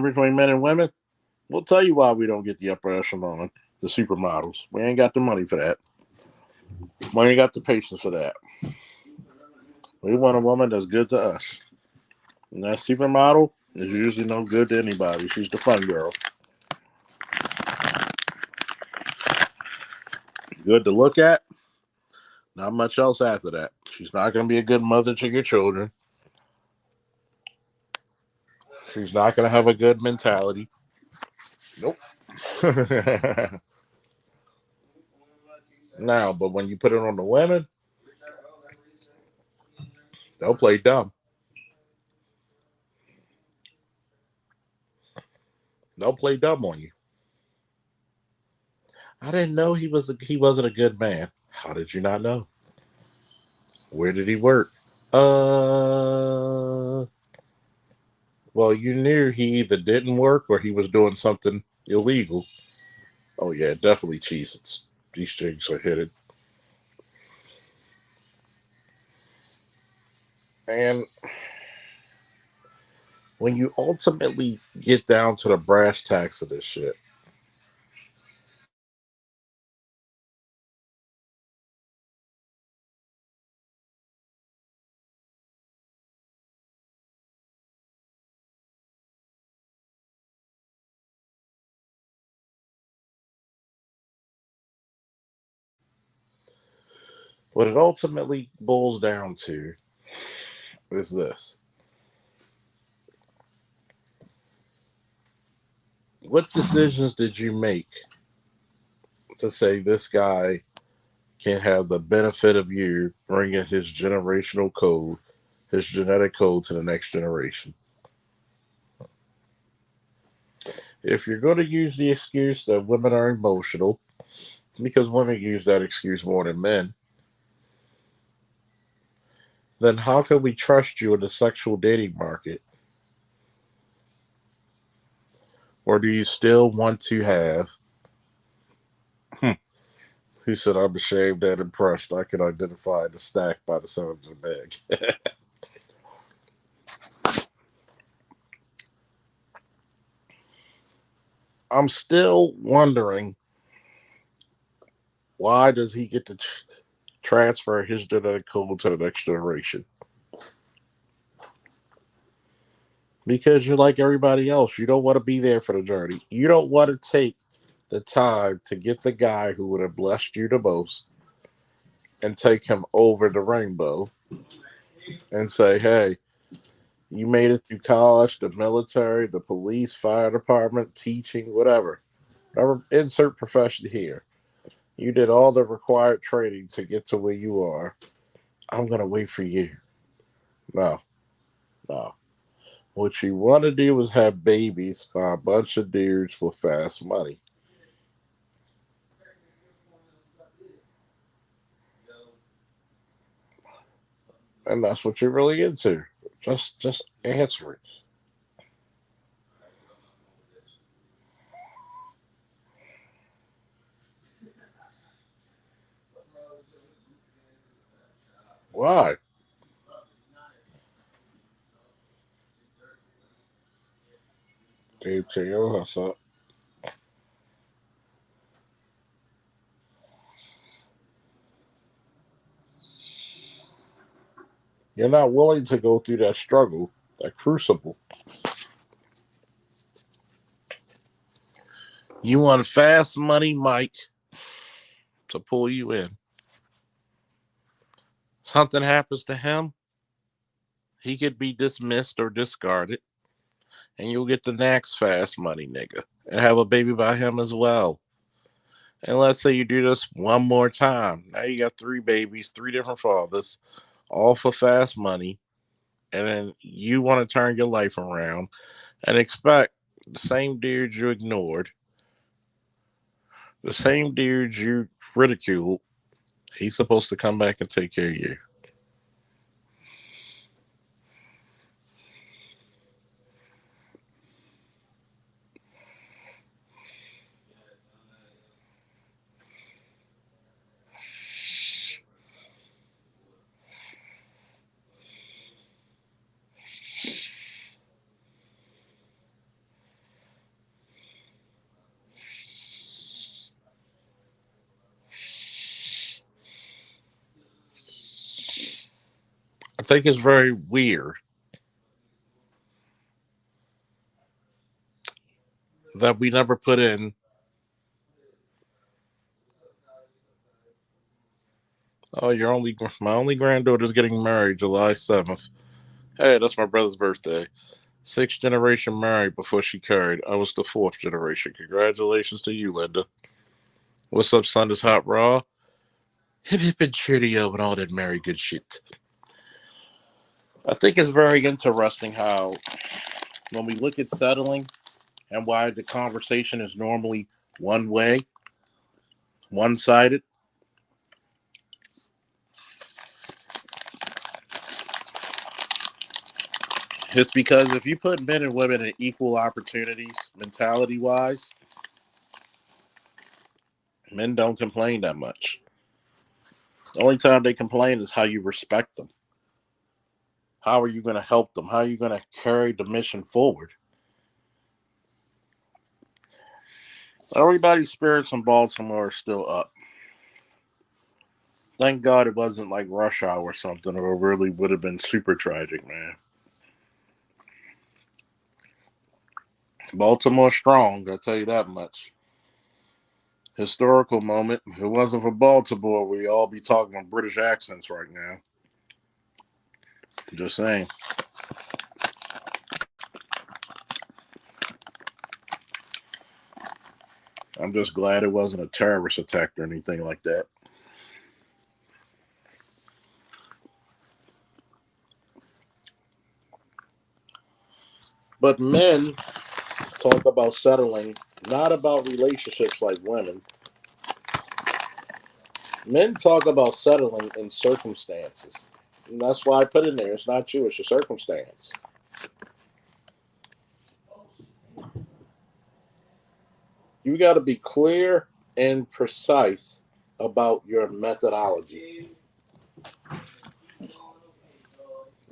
between men and women, we'll tell you why we don't get the upper echelon, the supermodels. We ain't got the money for that. We ain't got the patience for that. We want a woman that's good to us. And that supermodel is usually no good to anybody. She's the fun girl. Good to look at. Not much else after that. She's not going to be a good mother to your children. She's not going to have a good mentality. Nope. Now, but when you put it on the women, they'll play dumb. They'll play dumb on you. I didn't know he wasn't a good man. How did you not know? Where did he work? Well, you knew he either didn't work or he was doing something illegal. Oh yeah, definitely Cheez-Its. These things are hidden. And when you ultimately get down to the brass tacks of this shit, what it ultimately boils down to is this. What decisions did you make to say this guy can have the benefit of you bringing his generational code, his genetic code to the next generation? If you're going to use the excuse that women are emotional, because women use that excuse more than men, then how can we trust you in the sexual dating market? Or do you still want to have, he said, I'm ashamed and impressed. I can identify the stack by the sound of the bag. I'm still wondering, why does he get to transfer his genetic code to the next generation? Because you're like everybody else. You don't want to be there for the journey. You don't want to take the time to get the guy who would have blessed you the most and take him over the rainbow and say, hey, you made it through college, the military, the police, fire department, teaching, whatever. Insert profession here. You did all the required training to get to where you are. I'm going to wait for you. No, no. What you want to do is have babies by a bunch of dudes for fast money. And that's what you're really into. Just answer it. Why? Dave Chappelle, what's up? You're not willing to go through that struggle, that crucible. You want fast money Mike to pull you in. Something happens to him, he could be dismissed or discarded, and you'll get the next fast money nigga and have a baby by him as well. And let's say you do this one more time. Now you got 3 babies, 3 different fathers, all for fast money. And then you want to turn your life around and expect the same dude you ignored, the same dude you ridiculed, he's supposed to come back and take care of you. think it's very weird that we never put in. Oh, my only granddaughter's getting married July 7th. Hey, that's my brother's birthday. Sixth generation married before she carried. I was the fourth generation. Congratulations to you, Linda. What's up, son? Is hot raw? Hip hip and cheerio and all that merry good shit. I think it's very interesting how when we look at settling and why the conversation is normally one way, one sided. It's because if you put men and women in equal opportunities, mentality wise, men don't complain that much. The only time they complain is how you respect them. How are you going to help them? How are you going to carry the mission forward? Everybody's spirits in Baltimore are still up. Thank God it wasn't like rush hour or something, or it really would have been super tragic, man. Baltimore strong, I'll tell you that much. Historical moment. If it wasn't for Baltimore, we'd all be talking with British accents right now. Just saying. I'm just glad it wasn't a terrorist attack or anything like that. But men talk about settling, not about relationships like women. Men talk about settling in circumstances. And that's why I put in there. It's not you, it's your circumstance. You got to be clear and precise about your methodology.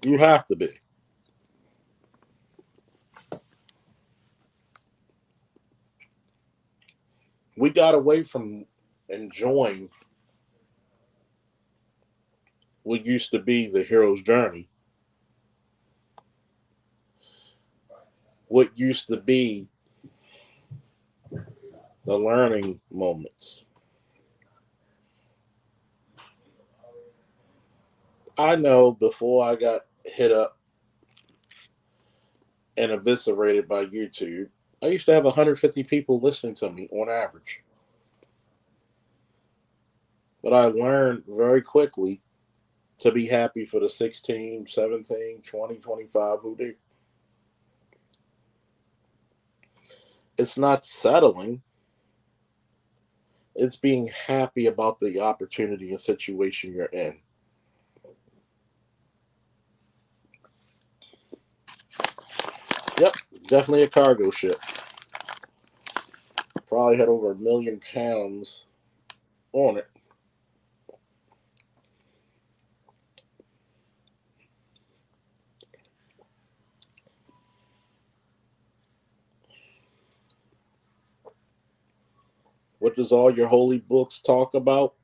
You have to be. We got away from enjoying what used to be the hero's journey, what used to be the learning moments. I know before I got hit up and eviscerated by YouTube, I used to have 150 people listening to me on average. But I learned very quickly to be happy for the 16, 17, 20, 25 who do. It's not settling. It's being happy about the opportunity and situation you're in. Yep, definitely a cargo ship. Probably had over 1 million pounds on it. What does all your holy books talk about?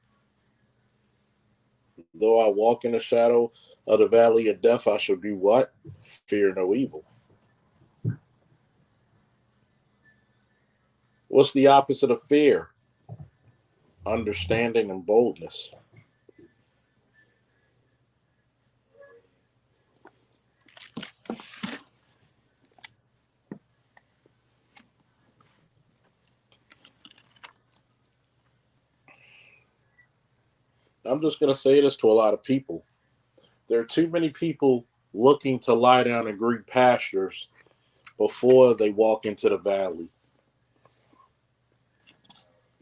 Though I walk in the shadow of the valley of death, I shall do what? Fear no evil. What's the opposite of fear? Understanding and boldness. I'm just going to say this to a lot of people. There are too many people looking to lie down in green pastures before they walk into the valley.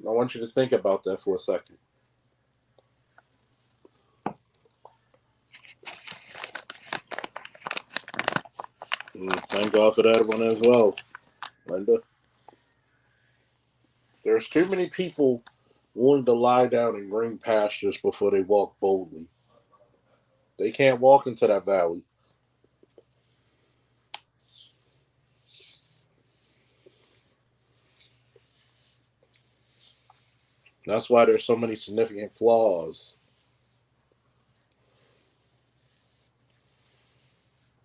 I want you to think about that for a second. Thank God for that one as well, Linda. There's too many people willing to lie down in green pastures before they walk boldly. They can't walk into that valley. That's why there's so many significant flaws.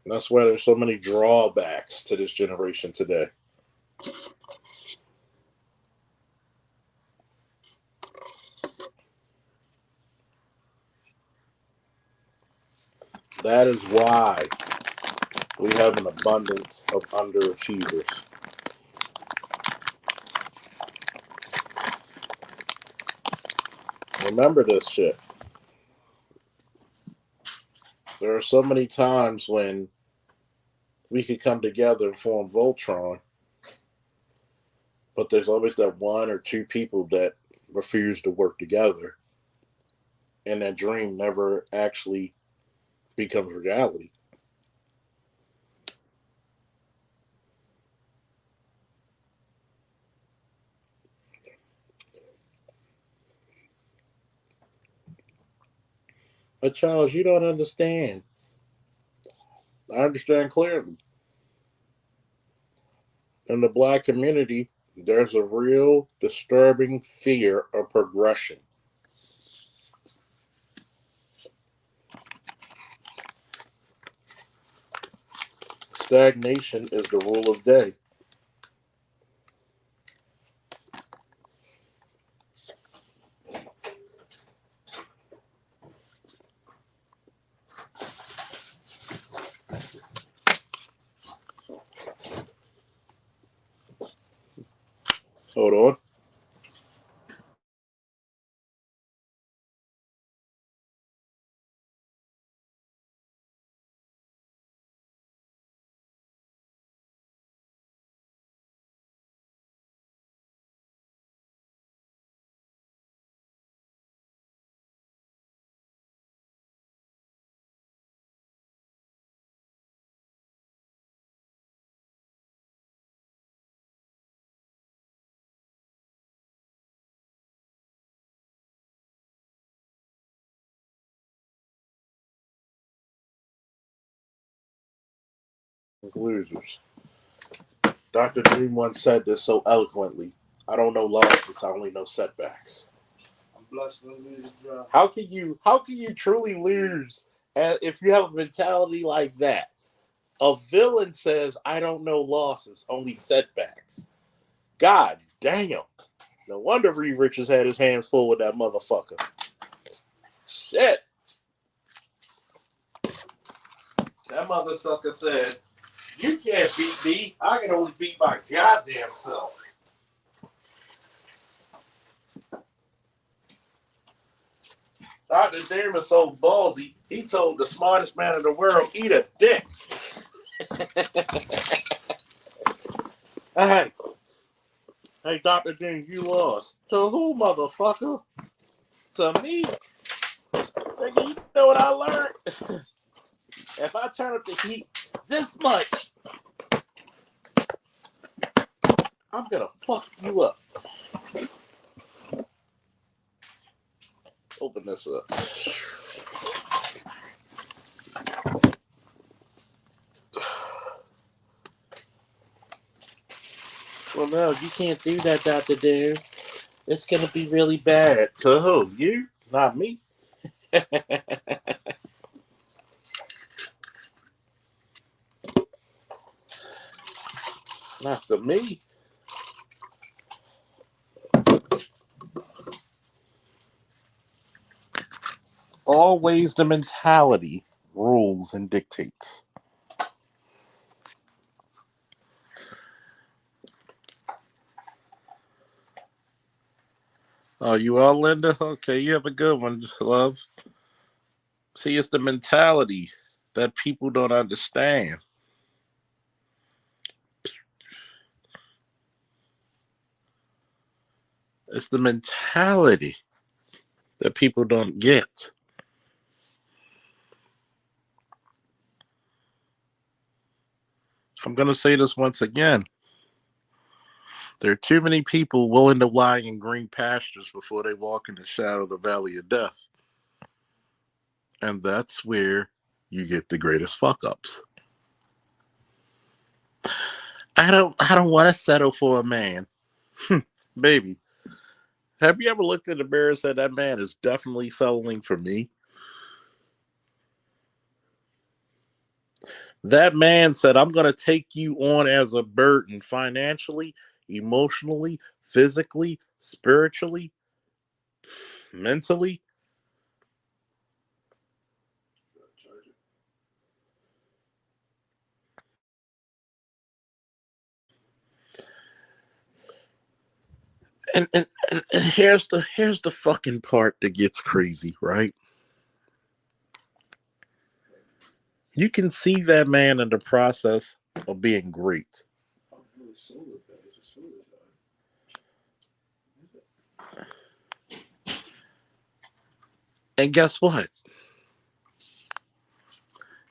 That's why there's so many drawbacks to this generation today. That is why we have an abundance of underachievers. Remember this shit. There are so many times when we could come together and form Voltron, but there's always that one or two people that refuse to work together, and that dream never actually becomes reality. But Charles, you don't understand. I understand clearly. In the black community, there's a real disturbing fear of progression. Stagnation is the rule of day. Hold on. Losers. Dr. Dream once said this so eloquently. I don't know losses, I only know setbacks. I'm blessed with a losing job. How can you truly lose if you have a mentality like that? A villain says, I don't know losses, only setbacks. God damn. No wonder Reed Richards had his hands full with that motherfucker. Shit. That motherfucker said, you can't beat me. I can only beat my goddamn self. Dr. Doom is so ballsy, he told the smartest man in the world, eat a dick. Hey. Hey, Dr. Doom, you lost. To who, motherfucker? To me? Nigga, you know what I learned? If I turn up the heat this much, I'm gonna fuck you up. Open this up. Well, no, you can't do that, Dr. Doom. It's gonna be really bad. To who? You? Not me. Not to me. Always the mentality rules and dictates. Oh, you all, Linda? Okay, you have a good one, love. See, it's the mentality that people don't understand. It's the mentality that people don't get. I'm going to say this once again. There are too many people willing to lie in green pastures before they walk in the shadow of the valley of death. And that's where you get the greatest fuck ups. I don't want to settle for a man. Baby, have you ever looked in the mirror and said that man is definitely settling for me? That man said, I'm going to take you on as a burden financially, emotionally, physically, spiritually, mentally. And here's the fucking part that gets crazy, right? You can see that man in the process of being great. And guess what?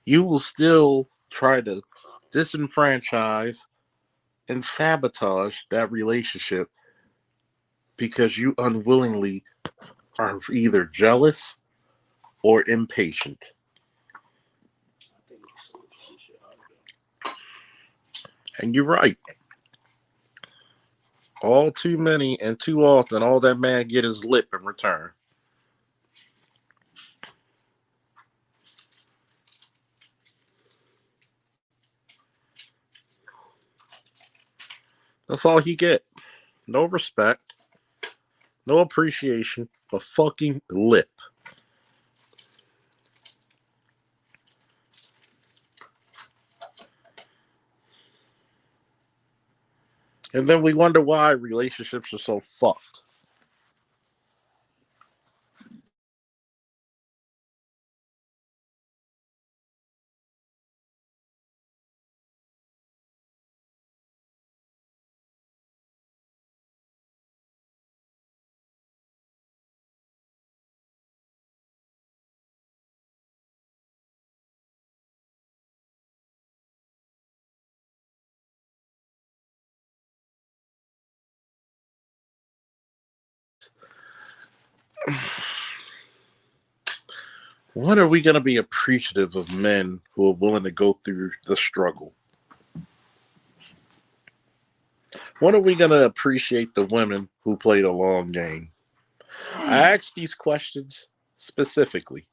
You will still try to disenfranchise and sabotage that relationship because you unwillingly are either jealous or impatient. And you're right. All too many and too often, all that man get is lip in return. That's all he get. No respect, no appreciation, but fucking lip. And then we wonder why relationships are so fucked. When are we going to be appreciative of men who are willing to go through the struggle? When are we going to appreciate the women who played a long game? I ask these questions specifically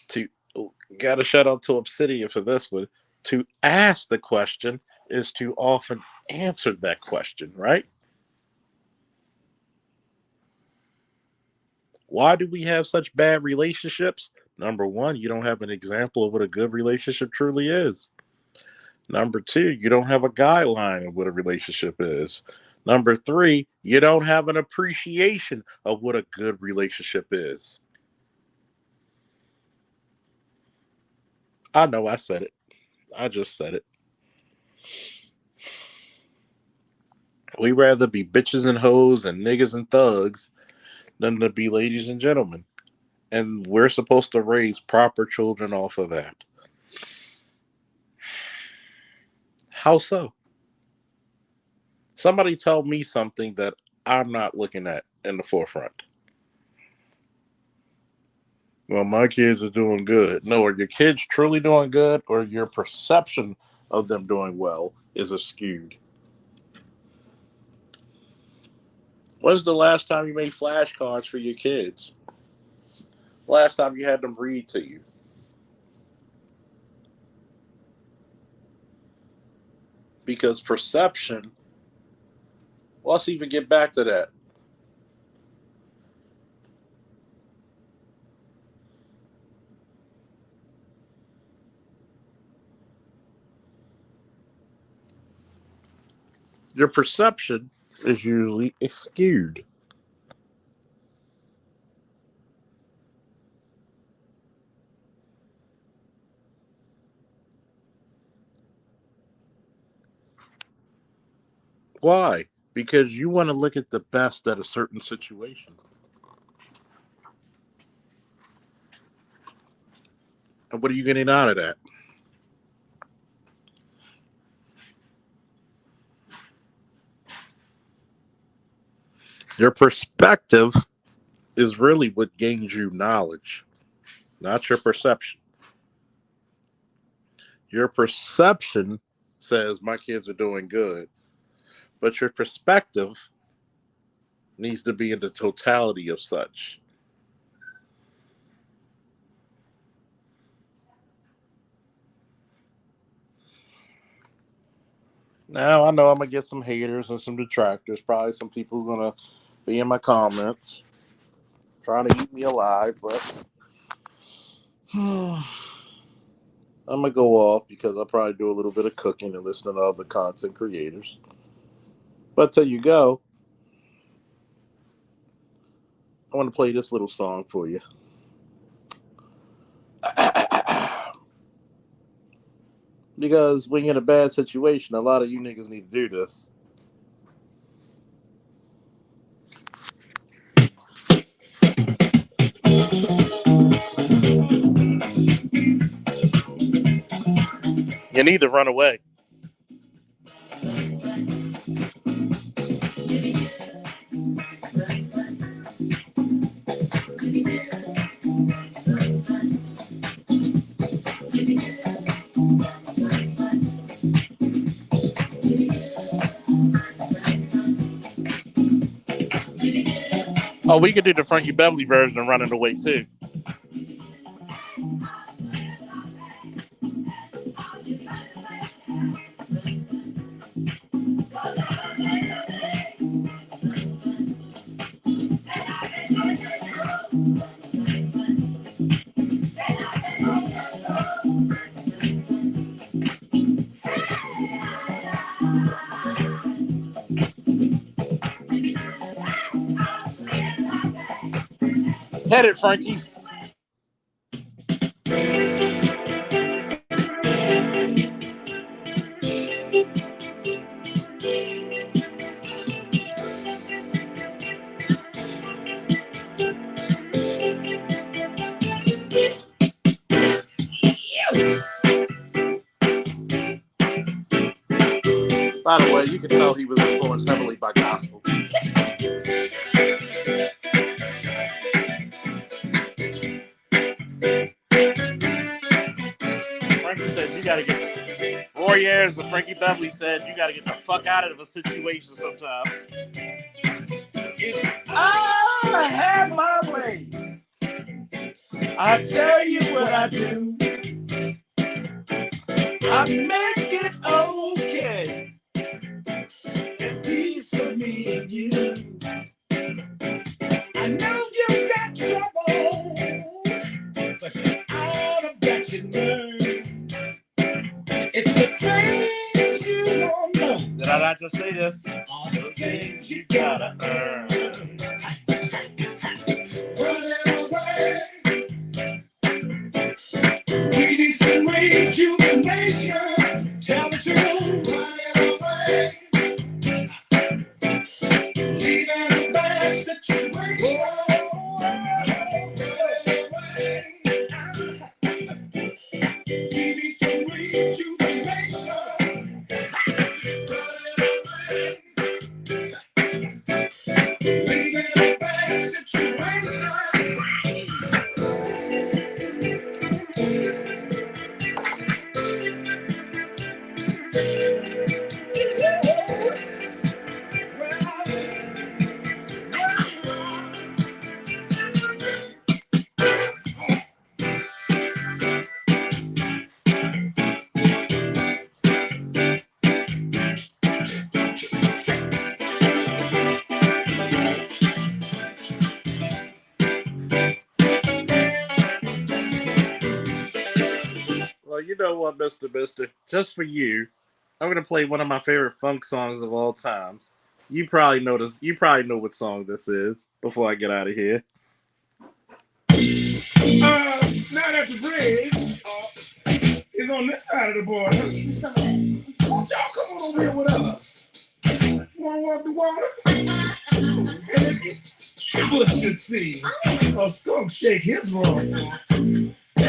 to, got a shout out to Obsidian for this one. To ask the question is to often answer that question, right? Why do we have such bad relationships? Number one, you don't have an example of what a good relationship truly is. Number two, you don't have a guideline of what a relationship is. Number three, you don't have an appreciation of what a good relationship is. I know I said it. I just said it. We rather be bitches and hoes and niggas and thugs than to be ladies and gentlemen. And we're supposed to raise proper children off of that. How so? Somebody tell me something that I'm not looking at in the forefront. Well, my kids are doing good. No, are your kids truly doing good, or your perception of them doing well is skewed? When's the last time you made flashcards for your kids? Last time you had them read to you? Because perception, well, let's even get back to that. Your perception is usually skewed. Why? Because you want to look at the best at a certain situation. And what are you getting out of that? Your perspective is really what gains you knowledge, not your perception. Your perception says my kids are doing good, but your perspective needs to be in the totality of such. Now I know I'm gonna get some haters and some detractors. Probably some people gonna be in my comments trying to eat me alive, but I'm gonna go off because I probably do a little bit of cooking and listen to other content creators. But till you go, I want to play this little song for you. Because when you're in a bad situation, a lot of you niggas need to do this. You need to run away. Oh, we could do the Frankie Beverly version of Running Away too. Hit it, Frankie. By the way, you can tell he was influenced heavily by gospel. Frankie said you gotta get Roy Ayers and Frankie Beverly said you gotta get the fuck out of a situation sometimes. If I have my way, I tell you what I do. I make it okay. And peace for me and you. I know you got trouble, but you ought to bet your nerve. It's the things you don't know. Did I not just say this? All the things you gotta earn. Running away. We need some rejuvenation. Tell the truth. Running away. Leaving a bad situation. We need some rejuvenation. Leaving a bad situation. Well, you know what, Mr. Mister? Just for you, I'm gonna play one of my favorite funk songs of all times. You probably know this. You probably know what song this is. Before I get out of here, Now that the bridge is on this side of the border, won't y'all come on over here with us? You wanna walk the water? And if you should see a skunk shake his rump. Tell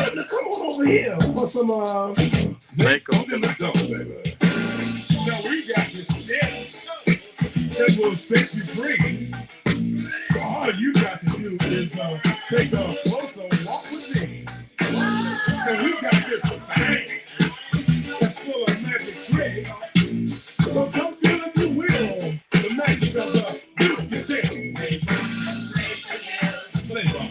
him to come on over here for some Make open the door, baby. Now we got this shit that will set you free. So all you got to do is take a closer walk with me. And we got this thing that's full of magic tricks. So come feel, if you will, the magic of the beautiful thing. Play ball.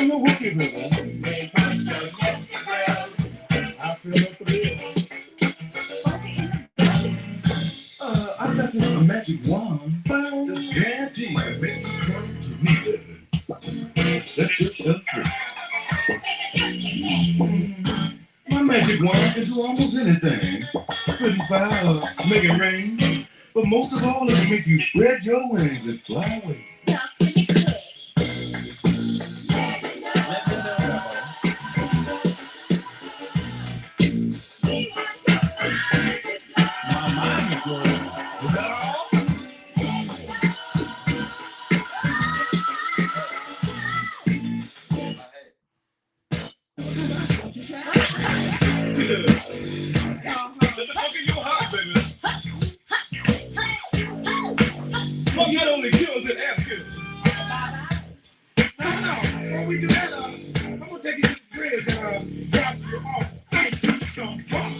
the Wookiee River. They punch the next girl. I feel the thrill. I got this magic wand. Just guarantee to make you come to me, baby. Set yourself free. My magic wand can do almost anything. Spitting fire, make it rain. But most of all, it'll make you spread your wings and fly away. Talk to me quick. My mind is blown. Is that all? Let the fuck in your heart, baby. Fuck not only kills it, ass kills. No. Before we do that, I'm gonna take you to the bridge and drop you off. Thank you some fun.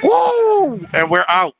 Woo! And we're out.